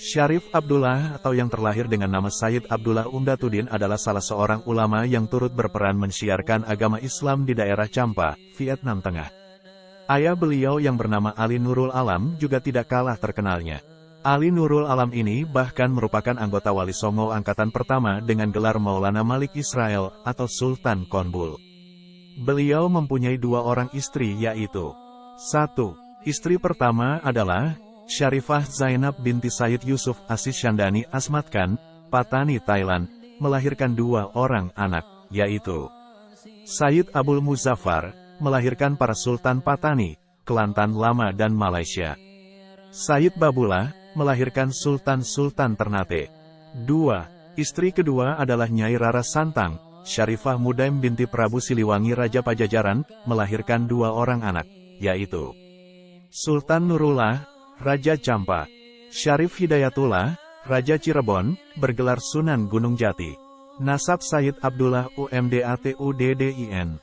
Syarif Abdullah atau yang terlahir dengan nama Sayyid Abdullah Umdatuddin adalah salah seorang ulama yang turut berperan mensiarkan agama Islam di daerah Champa, Vietnam Tengah. Ayah beliau yang bernama Ali Nurul Alam juga tidak kalah terkenalnya. Ali Nurul Alam ini bahkan merupakan anggota Wali Songo angkatan pertama dengan gelar Maulana Malik Israel atau Sultan Konbul. Beliau mempunyai 2 orang istri yaitu 1. Istri pertama adalah Syarifah Zainab binti Sayyid Yusuf Asis Syandani Asmat Khan, Patani, Thailand, melahirkan 2 orang anak, yaitu Sayyid Abul Muzaffar, melahirkan para Sultan Patani, Kelantan Lama dan Malaysia. Sayyid Babullah, melahirkan Sultan-Sultan Ternate. 2. Istri kedua adalah Nyai Rara Santang, Syarifah Mudaim binti Prabu Siliwangi Raja Pajajaran, melahirkan 2 orang anak, yaitu Sultan Nurullah, Raja Champa, Syarif Hidayatullah, Raja Cirebon, bergelar Sunan Gunung Jati. Nasab Sayyid Abdullah UMDATUDDIN.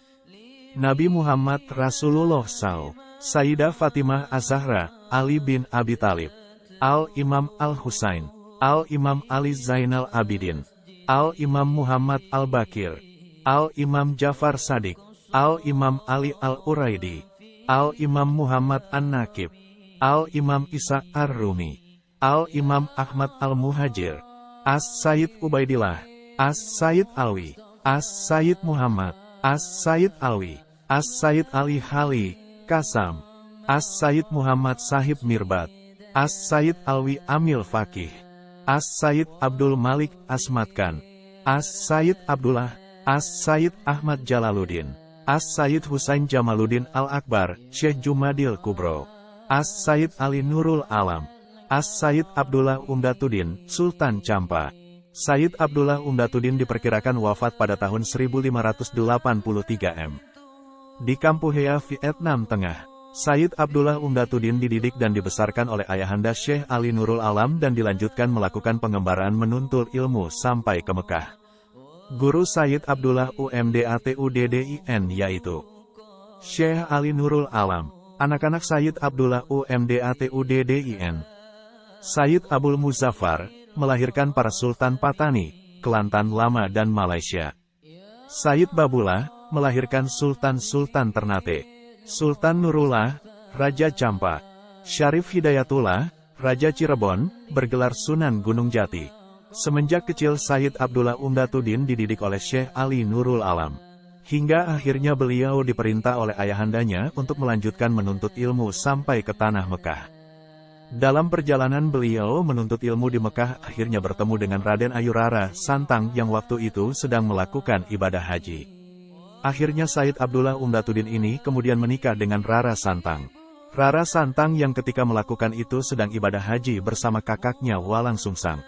Nabi Muhammad Rasulullah SAW. Sayyidah Fatimah Az-Zahra, Ali bin Abi Thalib. Al-Imam Al-Husain. Al-Imam Ali Zainal Abidin. Al-Imam Muhammad Al-Bakir. Al-Imam Jafar Sadiq. Al-Imam Ali Al-Uraidi. Al-Imam Muhammad An-Nakib. Al-Imam Isa Ar-Rumi. Al-Imam Ahmad Al-Muhajir. As-Sayyid Ubaidillah. As-Sayyid Alwi. As-Sayyid Muhammad. As-Sayyid Alwi. As-Sayyid Ali Hali Kasam. As-Sayyid Muhammad Sahib Mirbat. As-Sayyid Alwi Amil Fakih. As-Sayyid Abdul Malik Asmat Khan. As-Sayyid Abdullah. As-Sayyid Ahmad Jalaluddin. As-Sayyid Husain Jamaluddin Al-Akbar, Syekh Jumadil Kubro. As-Sayyid Ali Nurul Alam. As-Sayyid Abdullah Umdatuddin, Sultan Champa. Sayyid Abdullah Umdatuddin diperkirakan wafat pada tahun 1583 m. Di Kampuhea, Vietnam Tengah. Sayyid Abdullah Umdatuddin dididik dan dibesarkan oleh ayahanda Syekh Ali Nurul Alam dan dilanjutkan melakukan pengembaraan menuntut ilmu sampai ke Mekah. Guru Sayyid Abdullah UMDATUDDIN yaitu Syekh Ali Nurul Alam. Anak-anak Sayyid Abdullah UMDATUDDIN. Sayyid Abul Muzaffar, melahirkan para Sultan Patani, Kelantan Lama dan Malaysia. Sayyid Babullah, melahirkan Sultan-Sultan Ternate. Sultan Nurullah, Raja Champa. Syarif Hidayatullah, Raja Cirebon, bergelar Sunan Gunung Jati. Semenjak kecil Sayyid Abdullah Umdatuddin dididik oleh Syekh Ali Nurul Alam. Hingga akhirnya beliau diperintah oleh ayahandanya untuk melanjutkan menuntut ilmu sampai ke tanah Mekah. Dalam perjalanan beliau menuntut ilmu di Mekah akhirnya bertemu dengan Raden Ayu Rara Santang yang waktu itu sedang melakukan ibadah haji. Akhirnya Sayyid Abdullah Umdatuddin ini kemudian menikah dengan Rara Santang. Rara Santang yang ketika melakukan itu sedang ibadah haji bersama kakaknya Walang Sungsang.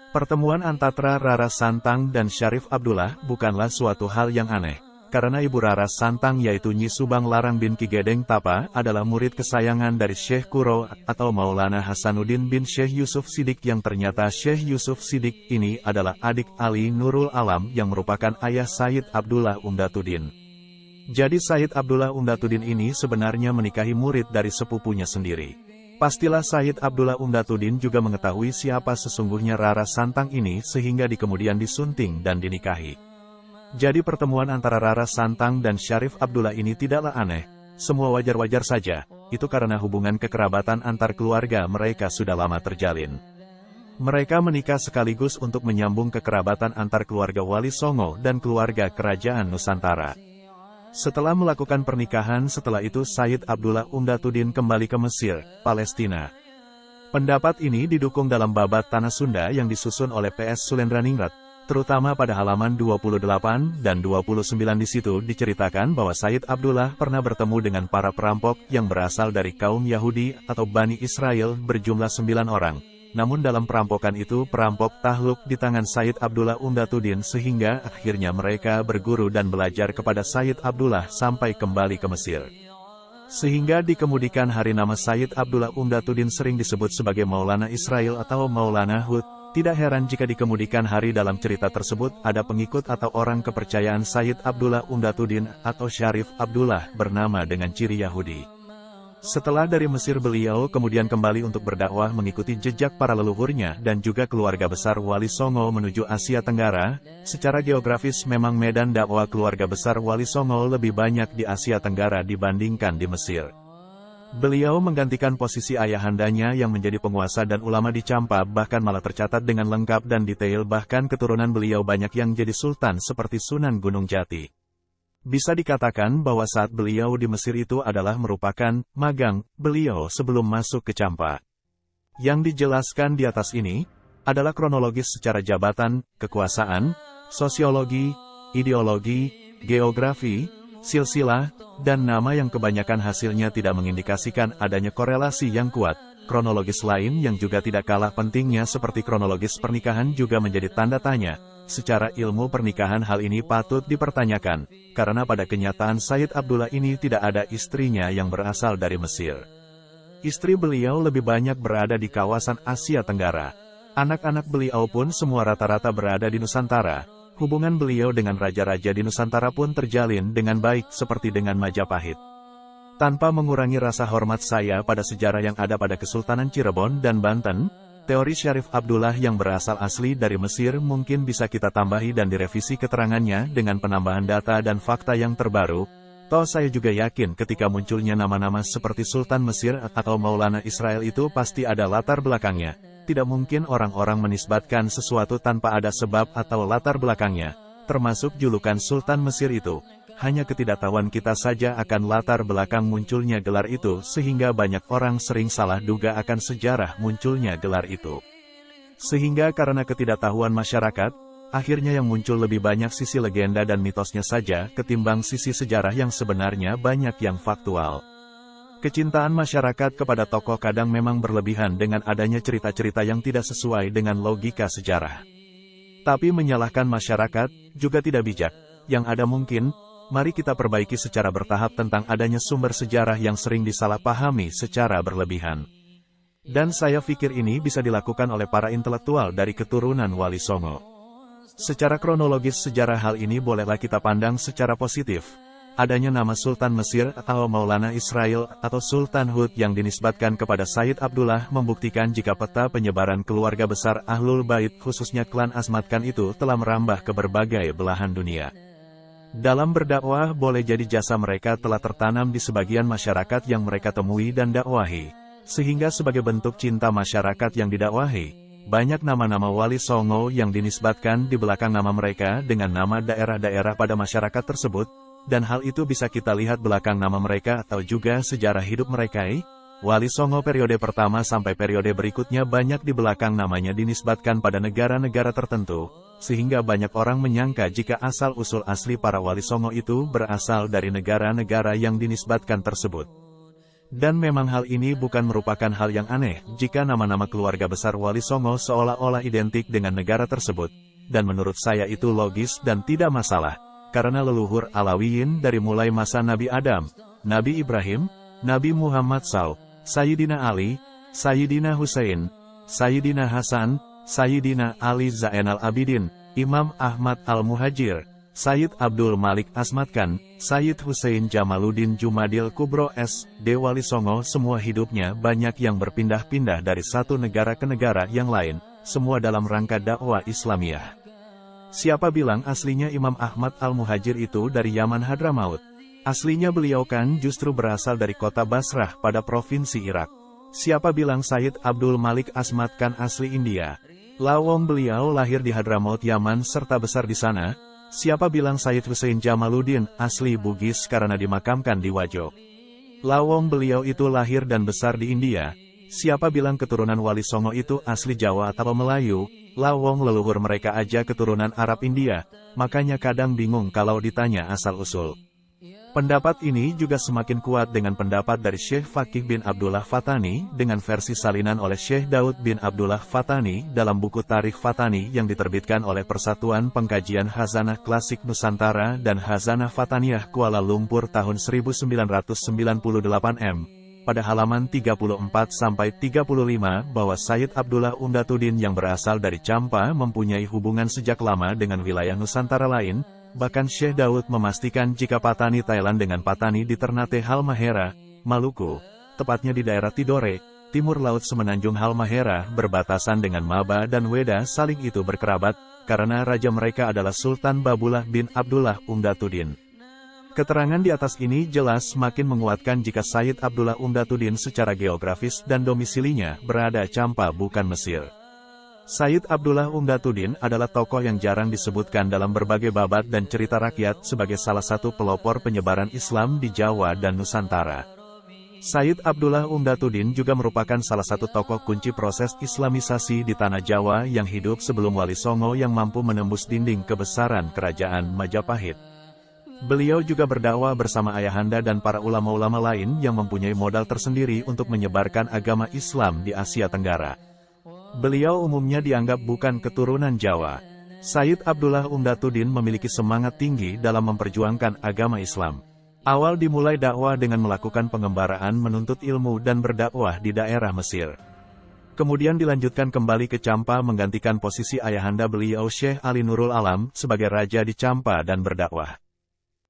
Pertemuan antara Rara Santang dan Syarif Abdullah bukanlah suatu hal yang aneh. Karena ibu Rara Santang yaitu Nyi Subang Larang bin Ki Gedeng Tapa adalah murid kesayangan dari Syekh Kuro atau Maulana Hasanuddin bin Syekh Yusuf Sidik yang ternyata Syekh Yusuf Sidik ini adalah adik Ali Nurul Alam yang merupakan ayah Sayyid Abdullah Umdatuddin. Jadi Sayyid Abdullah Umdatuddin ini sebenarnya menikahi murid dari sepupunya sendiri. Pastilah Sayyid Abdullah Umdatuddin juga mengetahui siapa sesungguhnya Rara Santang ini sehingga kemudian disunting dan dinikahi. Jadi pertemuan antara Rara Santang dan Syarif Abdullah ini tidaklah aneh, semua wajar-wajar saja, itu karena hubungan kekerabatan antar keluarga mereka sudah lama terjalin. Mereka menikah sekaligus untuk menyambung kekerabatan antar keluarga Wali Songo dan keluarga Kerajaan Nusantara. Setelah melakukan pernikahan setelah itu Sayyid Abdullah Umdatuddin kembali ke Mesir, Palestina. Pendapat ini didukung dalam babat Tanah Sunda yang disusun oleh PS Sulendraningrat. Terutama pada halaman 28 dan 29 di situ diceritakan bahwa Sayyid Abdullah pernah bertemu dengan para perampok yang berasal dari kaum Yahudi atau Bani Israel berjumlah 9 orang. Namun dalam perampokan itu perampok takluk di tangan Sayyid Abdullah Umdatuddin sehingga akhirnya mereka berguru dan belajar kepada Sayyid Abdullah sampai kembali ke Mesir. Sehingga di kemudian hari nama Sayyid Abdullah Umdatuddin sering disebut sebagai Maulana Israel atau Maulana Hud. Tidak heran jika di kemudian hari dalam cerita tersebut ada pengikut atau orang kepercayaan Sayyid Abdullah Umdatuddin atau Syarif Abdullah bernama dengan ciri Yahudi. Setelah dari Mesir beliau kemudian kembali untuk berdakwah mengikuti jejak para leluhurnya dan juga keluarga besar Wali Songo menuju Asia Tenggara. Secara geografis memang medan dakwah keluarga besar Wali Songo lebih banyak di Asia Tenggara dibandingkan di Mesir. Beliau menggantikan posisi ayahandanya yang menjadi penguasa dan ulama di Champa, bahkan malah tercatat dengan lengkap dan detail, bahkan keturunan beliau banyak yang jadi sultan seperti Sunan Gunung Jati. Bisa dikatakan bahwa saat beliau di Mesir itu adalah merupakan magang beliau sebelum masuk ke Champa. Yang dijelaskan di atas ini adalah kronologis secara jabatan, kekuasaan, sosiologi, ideologi, geografi, silsilah, dan nama yang kebanyakan hasilnya tidak mengindikasikan adanya korelasi yang kuat. Kronologis lain yang juga tidak kalah pentingnya seperti kronologis pernikahan juga menjadi tanda tanya. Secara ilmu pernikahan hal ini patut dipertanyakan, karena pada kenyataan Sayyid Abdullah ini tidak ada istrinya yang berasal dari Mesir. Istri beliau lebih banyak berada di kawasan Asia Tenggara. Anak-anak beliau pun semua rata-rata berada di Nusantara. Hubungan beliau dengan raja-raja di Nusantara pun terjalin dengan baik seperti dengan Majapahit. Tanpa mengurangi rasa hormat saya pada sejarah yang ada pada Kesultanan Cirebon dan Banten, teori Syarif Abdullah yang berasal asli dari Mesir mungkin bisa kita tambahi dan direvisi keterangannya dengan penambahan data dan fakta yang terbaru. Toh saya juga yakin ketika munculnya nama-nama seperti Sultan Mesir atau Maulana Israel itu pasti ada latar belakangnya. Tidak mungkin orang-orang menisbatkan sesuatu tanpa ada sebab atau latar belakangnya, termasuk julukan Sultan Mesir itu. Hanya ketidaktahuan kita saja akan latar belakang munculnya gelar itu, sehingga banyak orang sering salah duga akan sejarah munculnya gelar itu. Sehingga karena ketidaktahuan masyarakat, akhirnya yang muncul lebih banyak sisi legenda dan mitosnya saja ketimbang sisi sejarah yang sebenarnya banyak yang faktual. Kecintaan masyarakat kepada tokoh kadang memang berlebihan dengan adanya cerita-cerita yang tidak sesuai dengan logika sejarah. Tapi menyalahkan masyarakat juga tidak bijak. Yang ada mungkin, mari kita perbaiki secara bertahap tentang adanya sumber sejarah yang sering disalahpahami secara berlebihan. Dan saya pikir ini bisa dilakukan oleh para intelektual dari keturunan Wali Songo. Secara kronologis sejarah hal ini bolehlah kita pandang secara positif. Adanya nama Sultan Mesir atau Maulana Israel atau Sultan Hud yang dinisbatkan kepada Sayyid Abdullah membuktikan jika peta penyebaran keluarga besar Ahlul Bait khususnya klan Asmatkan itu telah merambah ke berbagai belahan dunia. Dalam berdakwah boleh jadi jasa mereka telah tertanam di sebagian masyarakat yang mereka temui dan dakwahi. Sehingga sebagai bentuk cinta masyarakat yang didakwahi, banyak nama-nama Wali Songo yang dinisbatkan di belakang nama mereka dengan nama daerah-daerah pada masyarakat tersebut. Dan hal itu bisa kita lihat belakang nama mereka atau juga sejarah hidup mereka. Wali Songo periode pertama sampai periode berikutnya banyak di belakang namanya dinisbatkan pada negara-negara tertentu, sehingga banyak orang menyangka jika asal-usul asli para Wali Songo itu berasal dari negara-negara yang dinisbatkan tersebut. Dan memang hal ini bukan merupakan hal yang aneh jika nama-nama keluarga besar Wali Songo seolah-olah identik dengan negara tersebut, dan menurut saya itu logis dan tidak masalah. Karena leluhur Alawiyin dari mulai masa Nabi Adam, Nabi Ibrahim, Nabi Muhammad SAW, Sayyidina Ali, Sayyidina Hussein, Sayyidina Hasan, Sayyidina Ali Zainal Abidin, Imam Ahmad Al-Muhajir, Sayyid Abdul Malik Asmatkan, Sayyid Hussein Jamaluddin Jumadil Kubro S.D. Wali Songo semua hidupnya banyak yang berpindah-pindah dari satu negara ke negara yang lain, semua dalam rangka dakwah Islamiyah. Siapa bilang aslinya Imam Ahmad Al-Muhajir itu dari Yaman Hadramaut? Aslinya beliau kan justru berasal dari kota Basrah pada provinsi Irak. Siapa bilang Sayyid Abdul Malik Asmatkan asli India? Lawong beliau lahir di Hadramaut Yaman serta besar di sana. Siapa bilang Sayyid Hussein Jamaluddin asli Bugis karena dimakamkan di Wajo? Lawong beliau itu lahir dan besar di India. Siapa bilang keturunan Wali Songo itu asli Jawa atau Melayu? Lawong leluhur mereka aja keturunan Arab India, makanya kadang bingung kalau ditanya asal-usul. Pendapat ini juga semakin kuat dengan pendapat dari Syekh Fakih bin Abdullah Fatani dengan versi salinan oleh Syekh Daud bin Abdullah Fatani dalam buku Tarikh Fatani yang diterbitkan oleh Persatuan Pengkajian Khazanah Klasik Nusantara dan Khazanah Fataniyah Kuala Lumpur tahun 1998 m. Pada halaman 34-35 bahwa Sayyid Abdullah Umdatuddin yang berasal dari Champa mempunyai hubungan sejak lama dengan wilayah Nusantara lain, bahkan Syekh Daud memastikan jika Patani Thailand dengan Patani di Ternate Halmahera, Maluku, tepatnya di daerah Tidore, timur laut semenanjung Halmahera, berbatasan dengan Maba dan Weda saling itu berkerabat, karena raja mereka adalah Sultan Babullah bin Abdullah Umdatuddin. Keterangan di atas ini jelas semakin menguatkan jika Sayyid Abdullah Umdatuddin secara geografis dan domisilinya berada Campa bukan Mesir. Sayyid Abdullah Umdatuddin adalah tokoh yang jarang disebutkan dalam berbagai babat dan cerita rakyat sebagai salah satu pelopor penyebaran Islam di Jawa dan Nusantara. Sayyid Abdullah Umdatuddin juga merupakan salah satu tokoh kunci proses Islamisasi di Tanah Jawa yang hidup sebelum Wali Songo yang mampu menembus dinding kebesaran Kerajaan Majapahit. Beliau juga berdakwah bersama ayahanda dan para ulama-ulama lain yang mempunyai modal tersendiri untuk menyebarkan agama Islam di Asia Tenggara. Beliau umumnya dianggap bukan keturunan Jawa. Sayyid Abdullah Umdatuddin memiliki semangat tinggi dalam memperjuangkan agama Islam. Awal dimulai dakwah dengan melakukan pengembaraan menuntut ilmu dan berdakwah di daerah Mesir. Kemudian dilanjutkan kembali ke Campa menggantikan posisi ayahanda beliau Syekh Ali Nurul Alam sebagai raja di Campa dan berdakwah.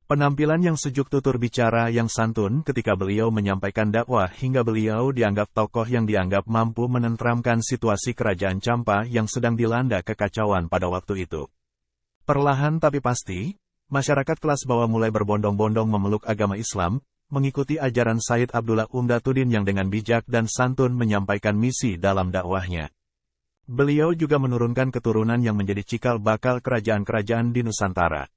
Penampilan yang sejuk, tutur bicara yang santun ketika beliau menyampaikan dakwah hingga beliau dianggap tokoh yang dianggap mampu menenteramkan situasi kerajaan Campa yang sedang dilanda kekacauan pada waktu itu. Perlahan tapi pasti, masyarakat kelas bawah mulai berbondong-bondong memeluk agama Islam, mengikuti ajaran Sayyid Abdullah Umdatuddin yang dengan bijak dan santun menyampaikan misi dalam dakwahnya. Beliau juga menurunkan keturunan yang menjadi cikal bakal kerajaan-kerajaan di Nusantara.